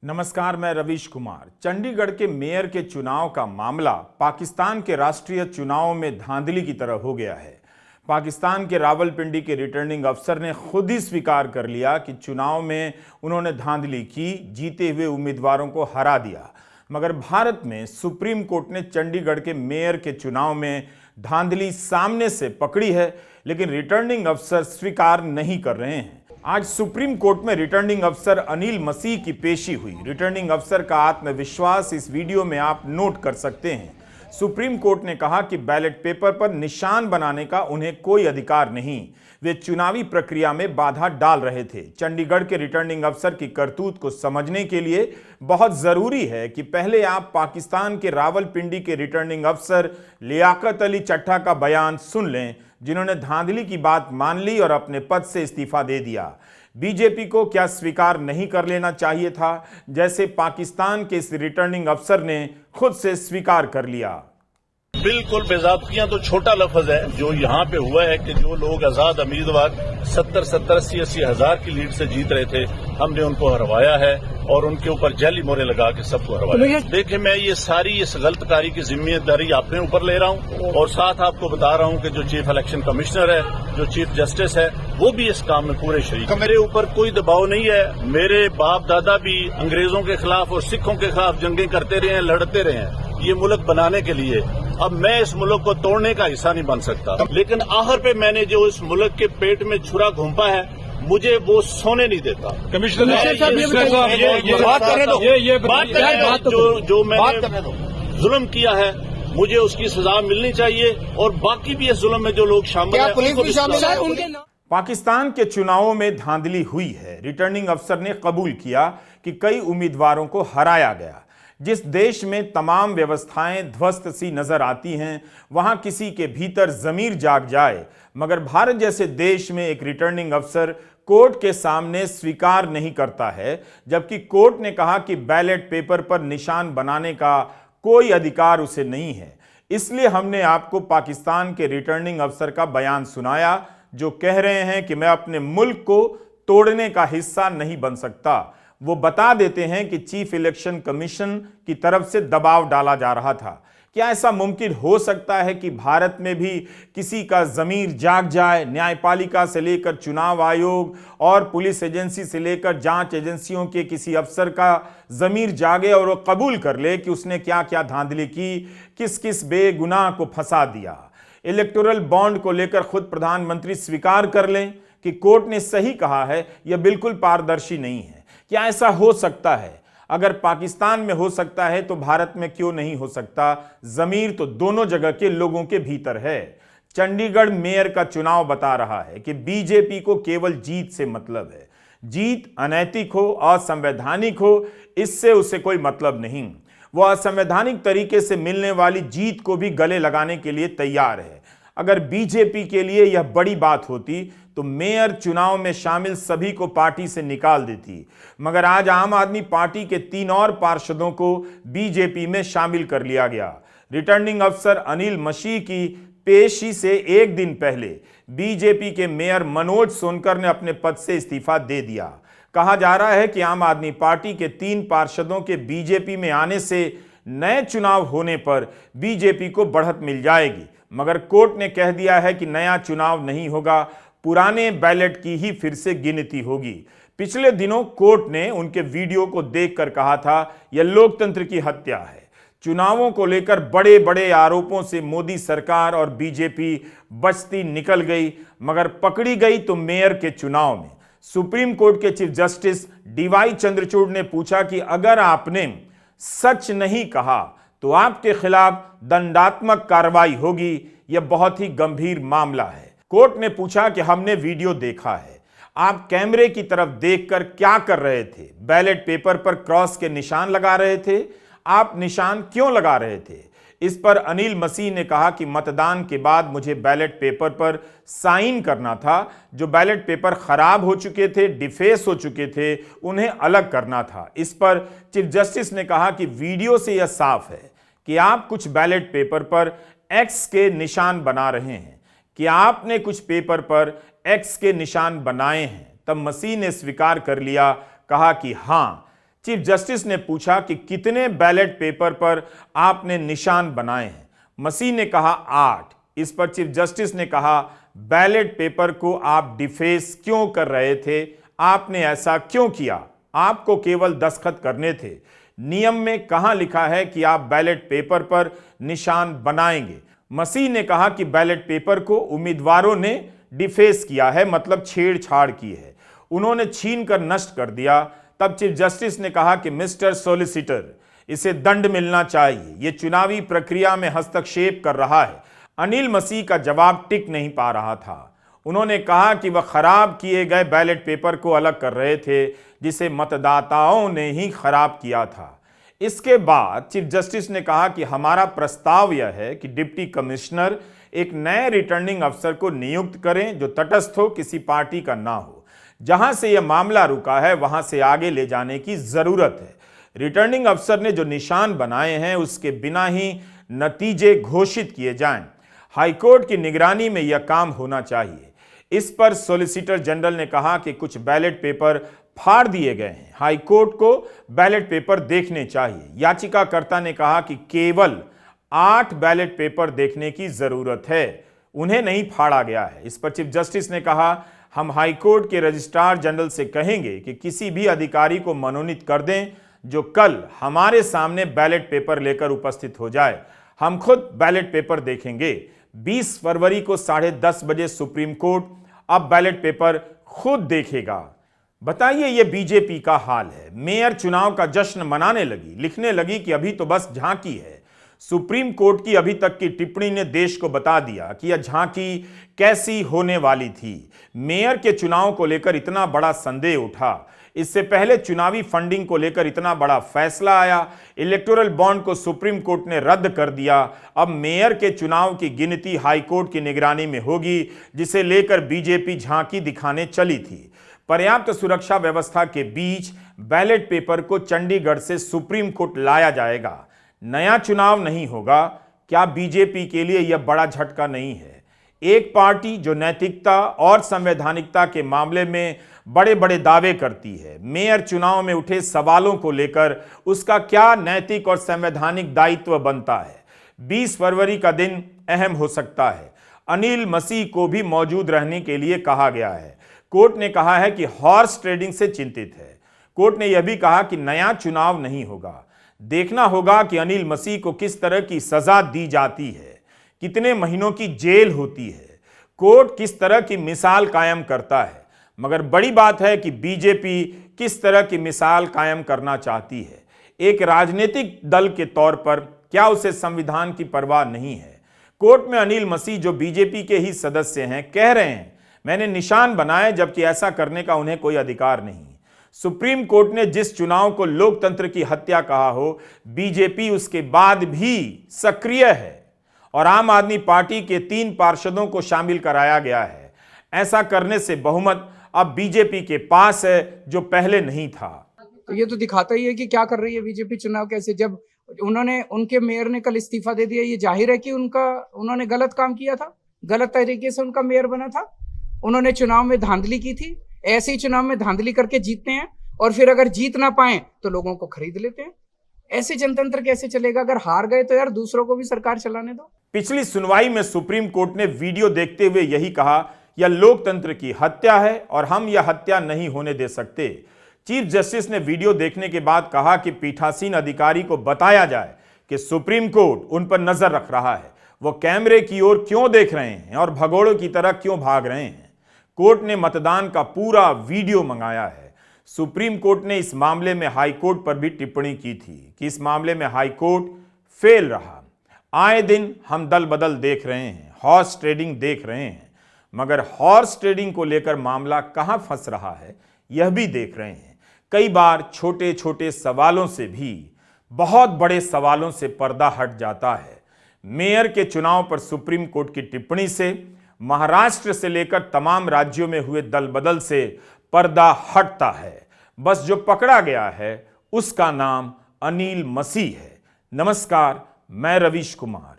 नमस्कार, मैं रवीश कुमार। चंडीगढ़ के मेयर के चुनाव का मामला पाकिस्तान के राष्ट्रीय चुनाव में धांधली की तरह हो गया है। पाकिस्तान के रावलपिंडी के रिटर्निंग अफसर ने खुद ही स्वीकार कर लिया कि चुनाव में उन्होंने धांधली की, जीते हुए उम्मीदवारों को हरा दिया। मगर भारत में सुप्रीम कोर्ट ने चंडीगढ़ के मेयर के चुनाव में धांधली सामने से पकड़ी है, लेकिन रिटर्निंग अफसर स्वीकार नहीं कर रहे हैं। आज सुप्रीम कोर्ट में रिटर्निंग अफसर अनिल मसीह की पेशी हुई। रिटर्निंग अफसर का आत्मविश्वास इस वीडियो में आप नोट कर सकते हैं। सुप्रीम कोर्ट ने कहा कि बैलेट पेपर पर निशान बनाने का उन्हें कोई अधिकार नहीं, वे चुनावी प्रक्रिया में बाधा डाल रहे थे। चंडीगढ़ के रिटर्निंग अफसर की करतूत को समझने के लिए बहुत जरूरी है कि पहले आप पाकिस्तान के रावलपिंडी के रिटर्निंग अफसर लियाकत अली चट्टा का बयान सुन लें, जिन्होंने धांधली की बात मान ली और अपने पद से इस्तीफा दे दिया। बीजेपी को क्या स्वीकार नहीं कर लेना चाहिए था, जैसे पाकिस्तान के इस रिटर्निंग अफसर ने खुद से स्वीकार कर लिया? बिल्कुल, बेज़ाब्तियां तो छोटा लफ्ज है। जो यहाँ पे हुआ है कि जो लोग आजाद उम्मीदवार 70-70, 80-80 हजार की लीड से जीत रहे थे, हमने उनको हरवाया है और उनके ऊपर जाली मोहरें लगा के सबको हरवाया। देखिए, मैं ये सारी इस गलतकारी की जिम्मेदारी अपने ऊपर ले रहा हूँ और साथ आपको बता रहा हूँ कि जो चीफ इलेक्शन कमिश्नर है, जो चीफ जस्टिस है, वो भी इस काम में पूरे शरीक। मेरे ऊपर कोई दबाव नहीं है। मेरे बाप दादा भी अंग्रेजों के खिलाफ और सिखों के खिलाफ जंगें करते रहे हैं, लड़ते रहे हैं ये मुल्क बनाने के लिए। अब मैं इस मुल्क को तोड़ने का हिस्सा नहीं बन सकता, लेकिन आखिर पे मैंने जो इस मुल्क के पेट में छुरा घूंपा है, मुझे वो सोने नहीं देता। कमिश्नर साहब, जो मैंने जुल्म किया है, मुझे उसकी सजा मिलनी चाहिए और बाकी भी इस जुल्म में जो लोग शामिल हैं, पुलिस भी शामिल है उनके। पाकिस्तान के चुनावों में धांधली हुई है। रिटर्निंग अफसर ने कबूल किया कि कई उम्मीदवारों को हराया गया। जिस देश में तमाम व्यवस्थाएं ध्वस्त सी नजर आती हैं, वहां किसी के भीतर जमीर जाग जाए, मगर भारत जैसे देश में एक रिटर्निंग अफसर कोर्ट के सामने स्वीकार नहीं करता है, जबकि कोर्ट ने कहा कि बैलेट पेपर पर निशान बनाने का कोई अधिकार उसे नहीं है। इसलिए हमने आपको पाकिस्तान के रिटर्निंग अफसर का बयान सुनाया, जो कह रहे हैं कि मैं अपने मुल्क को तोड़ने का हिस्सा नहीं बन सकता। वो बता देते हैं कि चीफ इलेक्शन कमीशन की तरफ से दबाव डाला जा रहा था। क्या ऐसा मुमकिन हो सकता है कि भारत में भी किसी का जमीर जाग जाए? न्यायपालिका से लेकर चुनाव आयोग और पुलिस एजेंसी से लेकर जांच एजेंसियों के किसी अफसर का जमीर जागे और वो कबूल कर ले कि उसने क्या क्या धांधली की, किस किस बेगुनाह को फंसा दिया। इलेक्टोरल बॉन्ड को लेकर खुद प्रधानमंत्री स्वीकार कर लें कि कोर्ट ने सही कहा है, यह बिल्कुल पारदर्शी नहीं है। क्या ऐसा हो सकता है? अगर पाकिस्तान में हो सकता है तो भारत में क्यों नहीं हो सकता? जमीर तो दोनों जगह के लोगों के भीतर है। चंडीगढ़ मेयर का चुनाव बता रहा है कि बीजेपी को केवल जीत से मतलब है। जीत अनैतिक हो, असंवैधानिक हो, इससे उसे कोई मतलब नहीं। वह असंवैधानिक तरीके से मिलने वाली जीत को भी गले लगाने के लिए तैयार है। अगर बीजेपी के लिए यह बड़ी बात होती तो मेयर चुनाव में शामिल सभी को पार्टी से निकाल देती, मगर आज आम आदमी पार्टी के 3 और पार्षदों को बीजेपी में शामिल कर लिया गया। रिटर्निंग अफसर अनिल मसीह की पेशी से एक दिन पहले बीजेपी के मेयर मनोज सोनकर ने अपने पद से इस्तीफा दे दिया। कहा जा रहा है कि आम आदमी पार्टी के 3 पार्षदों के बीजेपी में आने से नए चुनाव होने पर बीजेपी को बढ़त मिल जाएगी, मगर कोर्ट ने कह दिया है कि नया चुनाव नहीं होगा, पुराने बैलेट की ही फिर से गिनती होगी। पिछले दिनों कोर्ट ने उनके वीडियो को देखकर कहा था यह लोकतंत्र की हत्या है। चुनावों को लेकर बड़े बड़े आरोपों से मोदी सरकार और बीजेपी बचती निकल गई, मगर पकड़ी गई तो मेयर के चुनाव में। सुप्रीम कोर्ट के चीफ जस्टिस डीवाई चंद्रचूड़ ने पूछा कि अगर आपने सच नहीं कहा तो आपके खिलाफ दंडात्मक कार्रवाई होगी। यह बहुत ही गंभीर मामला है। कोर्ट ने पूछा कि हमने वीडियो देखा है, आप कैमरे की तरफ देखकर क्या कर रहे थे? बैलेट पेपर पर क्रॉस के निशान लगा रहे थे? आप निशान क्यों लगा रहे थे? इस पर अनिल मसीह ने कहा कि मतदान के बाद मुझे बैलेट पेपर पर साइन करना था। जो बैलेट पेपर खराब हो चुके थे, डिफेस हो चुके थे, उन्हें अलग करना था। इस पर चीफ जस्टिस ने कहा कि वीडियो से यह साफ है कि आप कुछ बैलेट पेपर पर एक्स के निशान बना रहे हैं, कि आपने कुछ पेपर पर एक्स के निशान बनाए हैं। तब मसीह ने स्वीकार कर लिया, कहा कि हां, चीफ जस्टिस ने पूछा कि कितने बैलेट पेपर पर आपने निशान बनाए हैं। मसीह ने कहा 8। इस पर चीफ जस्टिस ने कहा, बैलेट पेपर को आप डिफेस क्यों कर रहे थे? आपने ऐसा क्यों किया? आपको केवल दस्तखत करने थे। नियम में कहां लिखा है कि आप बैलेट पेपर पर निशान बनाएंगे? मसीह ने कहा कि बैलेट पेपर को उम्मीदवारों ने डिफेस किया है, मतलब छेड़छाड़ की है, उन्होंने छीन कर नष्ट कर दिया। तब चीफ जस्टिस ने कहा कि मिस्टर सॉलिसिटर, इसे दंड मिलना चाहिए, यह चुनावी प्रक्रिया में हस्तक्षेप कर रहा है। अनिल मसीह का जवाब टिक नहीं पा रहा था। उन्होंने कहा कि वह खराब किए गए बैलेट पेपर को अलग कर रहे थे, जिसे मतदाताओं ने ही खराब किया था। इसके बाद चीफ जस्टिस ने कहा कि हमारा प्रस्ताव यह है कि डिप्टी कमिश्नर एक नए रिटर्निंग अफसर को नियुक्त करें जो तटस्थ हो, किसी पार्टी का ना हो। जहां से यह मामला रुका है वहां से आगे ले जाने की जरूरत है। रिटर्निंग अफसर ने जो निशान बनाए हैं उसके बिना ही नतीजे घोषित किए जाएं। हाईकोर्ट की निगरानी में यह काम होना चाहिए। इस पर सॉलिसिटर जनरल ने कहा कि कुछ बैलेट पेपर फाड़ दिए गए हैं, हाईकोर्ट को बैलेट पेपर देखने चाहिए। याचिकाकर्ता ने कहा कि केवल 8 बैलेट पेपर देखने की जरूरत है, उन्हें नहीं फाड़ा गया है। इस पर चीफ जस्टिस ने कहा, हम हाईकोर्ट के रजिस्ट्रार जनरल से कहेंगे कि किसी भी अधिकारी को मनोनीत कर दें जो कल हमारे सामने बैलेट पेपर लेकर उपस्थित हो जाए। हम खुद बैलेट पेपर देखेंगे। 20 फरवरी को 10:30 बजे सुप्रीम कोर्ट अब बैलेट पेपर खुद देखेगा। बताइए, यह बीजेपी का हाल है। मेयर चुनाव का जश्न मनाने लगी, लिखने लगी कि अभी तो बस झांकी है। सुप्रीम कोर्ट की अभी तक की टिप्पणी ने देश को बता दिया कि यह झांकी कैसी होने वाली थी। मेयर के चुनाव को लेकर इतना बड़ा संदेह उठा, इससे पहले चुनावी फंडिंग को लेकर इतना बड़ा फैसला आया, इलेक्टोरल बॉन्ड को सुप्रीम कोर्ट ने रद्द कर दिया। अब मेयर के चुनाव की गिनती हाईकोर्ट की निगरानी में होगी, जिसे लेकर बीजेपी झांकी दिखाने चली थी। पर्याप्त सुरक्षा व्यवस्था के बीच बैलेट पेपर को चंडीगढ़ से सुप्रीम कोर्ट लाया जाएगा। नया चुनाव नहीं होगा। क्या बीजेपी के लिए यह बड़ा झटका नहीं है? एक पार्टी जो नैतिकता और संवैधानिकता के मामले में बड़े बड़े दावे करती है, मेयर चुनाव में उठे सवालों को लेकर उसका क्या नैतिक और संवैधानिक दायित्व बनता है? 20 फरवरी का दिन अहम हो सकता है। अनिल मसीह को भी मौजूद रहने के लिए कहा गया है। कोर्ट ने कहा है कि हॉर्स ट्रेडिंग से चिंतित है। कोर्ट ने यह भी कहा कि नया चुनाव नहीं होगा। देखना होगा कि अनिल मसीह को किस तरह की सजा दी जाती है, कितने महीनों की जेल होती है, कोर्ट किस तरह की मिसाल कायम करता है। मगर बड़ी बात है कि बीजेपी किस तरह की मिसाल कायम करना चाहती है। एक राजनीतिक दल के तौर पर क्या उसे संविधान की परवाह नहीं है? कोर्ट में अनिल मसीह, जो बीजेपी के ही सदस्य हैं, कह रहे हैं मैंने निशान बनाए, जबकि ऐसा करने का उन्हें कोई अधिकार नहीं। सुप्रीम कोर्ट ने जिस चुनाव को लोकतंत्र की हत्या कहा हो, बीजेपी उसके बाद भी सक्रिय है और आम आदमी पार्टी के 3 पार्षदों को शामिल कराया गया है। ऐसा करने से बहुमत अब बीजेपी के पास है, जो पहले नहीं था। तो ये तो दिखाता ही है कि क्या कर रही है बीजेपी चुनाव कैसे। जब उनके मेयर ने कल इस्तीफा दे दिया, ये जाहिर है कि उन्होंने गलत काम किया था, गलत तरीके से उनका मेयर बना था। उन्होंने चुनाव में धांधली की थी। ऐसे ही चुनाव में धांधली करके जीतते हैं और फिर अगर जीत ना पाए तो लोगों को खरीद लेते हैं। ऐसे जनतंत्र कैसे चलेगा? अगर हार गए तो यार दूसरों को भी सरकार चलाने दो। पिछली सुनवाई में सुप्रीम कोर्ट ने वीडियो देखते हुए यही कहा, यह लोकतंत्र की हत्या है और हम यह हत्या नहीं होने दे सकते। चीफ जस्टिस ने वीडियो देखने के बाद कहा कि पीठासीन अधिकारी को बताया जाए कि सुप्रीम कोर्ट उन पर नजर रख रहा है, वो कैमरे की ओर क्यों देख रहे हैं और भगोड़ों की तरह क्यों भाग रहे हैं। कोर्ट ने मतदान का पूरा वीडियो मंगाया है। सुप्रीम कोर्ट ने इस मामले में हाई कोर्ट पर भी टिप्पणी की थी कि इस मामले में हाई कोर्ट फेल रहा। आए दिन हम दल बदल देख रहे हैं, हॉर्स ट्रेडिंग देख रहे हैं, मगर हॉर्स ट्रेडिंग को लेकर मामला कहां फंस रहा है यह भी देख रहे हैं। कई बार छोटे छोटे सवालों से भी बहुत बड़े सवालों से पर्दा हट जाता है। मेयर के चुनाव पर सुप्रीम कोर्ट की टिप्पणी से महाराष्ट्र से लेकर तमाम राज्यों में हुए दल बदल से पर्दा हटता है। बस जो पकड़ा गया है उसका नाम अनिल मसीह है। नमस्कार, मैं रवीश कुमार।